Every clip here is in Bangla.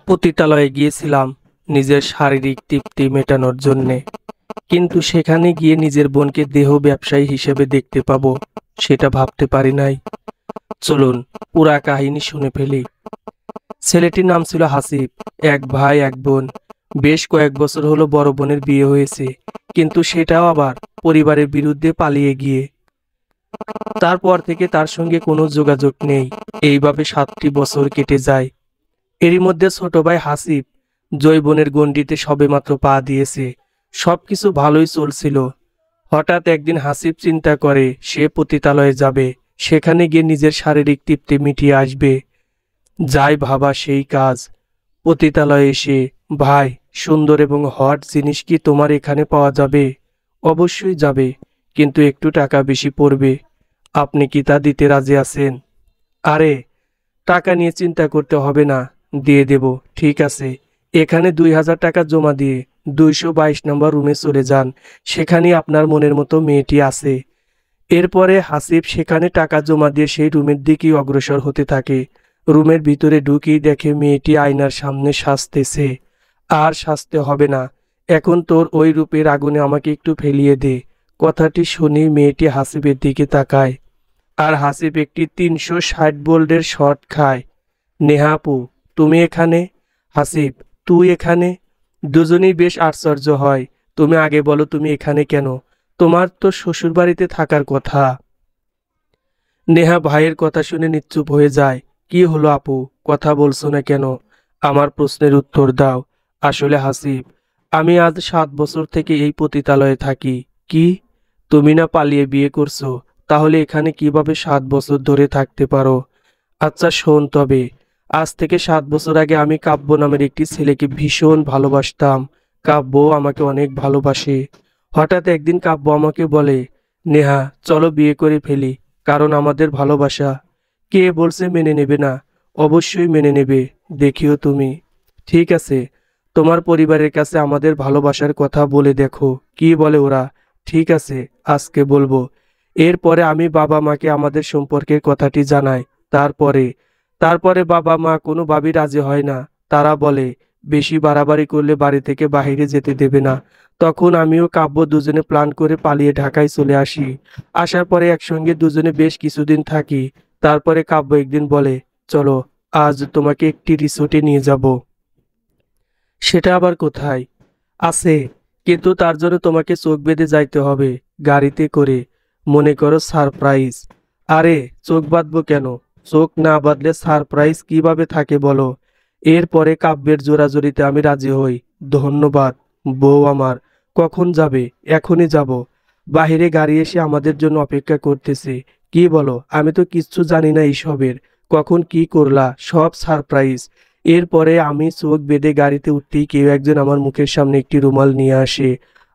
পতিতালয়ে গিয়েছিলাম নিজের শারীরিক তৃপ্তি মেটানোর জন্যে, কিন্তু সেখানে গিয়ে নিজের বোনকে দেহ ব্যবসায়ী হিসেবে দেখতে পাবো সেটা ভাবতে পারি নাই। চলুন পুরা কাহিনী শুনে ফেলি। ছেলেটির নাম ছিল হাসিব। এক ভাই এক বোন। বেশ কয়েক বছর হলো বড় বোনের বিয়ে হয়েছে, কিন্তু সেটাও আবার পরিবারের বিরুদ্ধে পালিয়ে গিয়ে। তারপর থেকে তার সঙ্গে কোনো যোগাযোগ নেই। এইভাবে 7টি বছর কেটে যায়। এরই মধ্যে ছোট ভাই হাসিব জৈবনের গণ্ডিতে সবেমাত্র পা দিয়েছে। সবকিছু ভালোই চলছিল। হঠাৎ একদিন হাসিব চিন্তা করে সে পতিতালয়ে যাবে, সেখানে গিয়ে নিজের শারীরিক তৃপ্তি মিটিয়ে আসবে। যাই ভাবা সেই কাজ। পতিতালয়ে এসে, ভাই, সুন্দর এবং হট জিনিস কি তোমার এখানে পাওয়া যাবে? অবশ্যই যাবে, কিন্তু একটু টাকা বেশি পড়বে। আপনি কি তা দিতে রাজি আছেন? আরে, টাকা নিয়ে চিন্তা করতে হবে না, দিয়ে দেব। ঠিক আছে, এখানে 2000 টাকা জমা দিয়ে 222 নম্বর রুমে চলে যান। সেখানে আপনার মনের মতো মেয়েটি আছে। এরপরে হাসিব সেখানে টাকা জমা দিয়ে সেই রুমের দিকেই অগ্রসর হতে থাকে। রুমের ভিতরে ঢুকেই দেখে মেয়েটি আয়নার সামনে সাজতেছে। আর সাজতে হবে না, এখন তোর ওই রূপের আগুনে আমাকে একটু ফেলিয়ে দে। কথাটি শুনে মেয়েটি হাসিবের দিকে তাকায়, আর হাসিব একটি 360 ভোল্টের শট খায়। নেহা আপু, তুমি এখানে? হাসিব, তুই এখানে? দুজনেই বেশ আশ্চর্য হয়। তুমি আগে বলো, তুমি এখানে কেন? তোমার তো শ্বশুরবাড়িতে থাকার কথা। নেহা ভাইয়ের কথা শুনে নিশ্চুপ হয়ে যায়। কি হলো আপু, কথা বলছো না কেন? আমার প্রশ্নের উত্তর দাও। আসলে হাসিব, আমি আজ 7 বছর থেকে এই পতিতালয়ে থাকি। কি? তুমি না পালিয়ে বিয়ে করছো? তাহলে এখানে কিভাবে 7 বছর ধরে থাকতে পারো? আচ্ছা শোন তবে, আজ থেকে 7 বছর আগে আমি কাব্য নামের একটি ছেলেকে ভীষণ ভালোবাসতাম। কাব্য আমাকে অনেক ভালোবাসে। হঠাৎ একদিন কাব্য আমাকে বলে, নেহা চলো বিয়ে করে ফেলি, কারণ আমাদের ভালোবাসা। কে বলছে মেনে নেবে না? অবশ্যই মেনে নেবে, দেখিও তুমি। ঠিক আছে, তোমার পরিবারের কাছে আমাদের ভালোবাসার কথা বলে দেখো কি বলে ওরা। ঠিক আছে, আজকে বলবো। এরপরে আমি বাবা মাকে আমাদের সম্পর্কের কথাটি জানাই। তারপরে তারপরে বাবা মা কোনোভাবেই রাজি হয় না। তারা বলে বেশি বাড়াবাড়ি করলে বাড়ি থেকে বাইরে যেতে দেবে না। তখন আমিও কাব্য দুজনে প্ল্যান করে পালিয়ে ঢাকায় চলে আসি। আসার পরে একসঙ্গে দুজনে বেশ কিছুদিন থাকি। তারপরে কাব্য একদিন বলে, চলো আজ তোমাকে একটি রিসোর্টে নিয়ে যাব। সেটা আবার কোথায়? আছে, কিন্তু তার জন্য তোমাকে চোখ বেঁধে যাইতে হবে, গাড়িতে করে। মনে করো সারপ্রাইজ। আরে, চোখ বাঁধবো কেন? চোখ না বাঁধলে সারপ্রাইজ কিভাবে থাকে বলো? এরপরে কাব্যের জোরাজুরিতে আমি রাজি হই। ধন্যবাদ বউ আমার। কখন যাবে? এখনই যাব। বাহিরে গাড়ি এসে আমাদের জন্য অপেক্ষা করতেছে। কি বলো, আমি তো কিচ্ছু জানি না এইসবের। কখন কি করলা, সব সারপ্রাইজ। এরপরে আমি চোখ বেঁধে গাড়িতে উঠতেই কেউ একজন আমার মুখের সামনে একটি রুমাল নিয়ে আসে,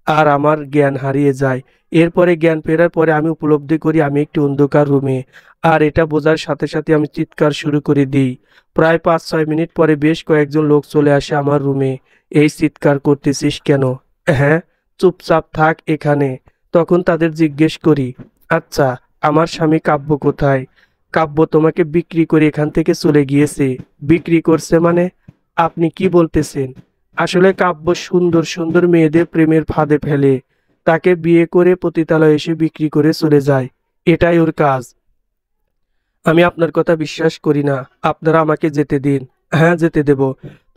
আর আমার জ্ঞান হারিয়ে যায়। এরপরে জ্ঞান ফেরার পরে আমি উপলব্ধি করি আমি একটি অন্ধকার রুমে। আর এটা বোঝার সাথে সাথে আমি চিৎকার শুরু করে দিই। প্রায় 5-6 মিনিট পরে বেশ কয়েকজন লোক চলে আসে আমার রুমে। এই চিৎকার করতেছিস কেন? হ্যাঁ, চুপচাপ থাক এখানে। তখন তাদের জিজ্ঞেস করি, আচ্ছা, আমার স্বামী কাব্য কোথায়? কাব্য তোমাকে বিক্রি করে এখান থেকে চলে গিয়েছে। বিক্রি করছে মানে? আপনি কি বলতেছেন? আসলে কাব্য সুন্দর সুন্দর মেয়েদের প্রেমের ফাঁদে ফেলে, তাকে বিয়ে করে পতিতালয়ে এসে বিক্রি করে চলে যায়। এটাই ওর কাজ। আমি আপনার কথা বিশ্বাস করি না। আপনারা আমাকে যেতে দিন। হ্যাঁ, যেতে দেব।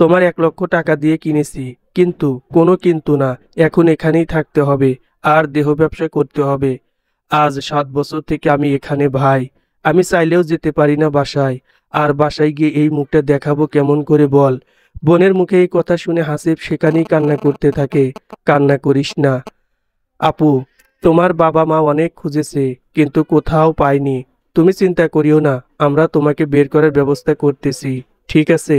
তোমার 1 লক্ষ টাকা দিয়ে কিনেছি। কিন্তু কোনো কিন্তু না, এখন এখানেই থাকতে হবে, আর দেহ ব্যবসা করতে হবে। আজ 7 বছর থেকে আমি এখানে ভাই। আমি চাইলেও যেতে পারি না বাসায়। আর বাসায় গিয়ে এই মুখটা দেখাবো কেমন করে বল? বোনের মুখে এই কথা শুনে হাসিব সেখানেই কান্না করতে থাকে। কান্না করিস না আপু, তোমার বাবা মা অনেক খুঁজেছে, কিন্তু কোথাও পায়নি। তুমি চিন্তা করিও না, আমরা তোমাকে বের করার ব্যবস্থা করতেছি। ঠিক আছে?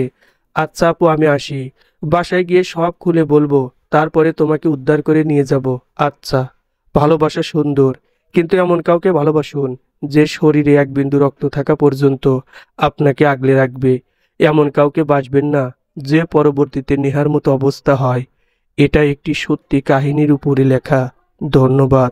আচ্ছা আপু, আমি আসি। বাসায় গিয়ে সব খুলে বলবো, তারপরে তোমাকে উদ্ধার করে নিয়ে যাব। আচ্ছা। ভালোবাসা সুন্দর, কিন্তু এমন কাউকে ভালোবাসুন যে শরীরে 1 বিন্দু রক্ত থাকা পর্যন্ত আপনাকে আগলে রাখবে। এমন কাউকে বাসবেন না যে পরবর্তীতে নেহার মতো অবস্থা হয়। এটা একটি সত্যি কাহিনীর উপরে লেখা। ধন্যবাদ।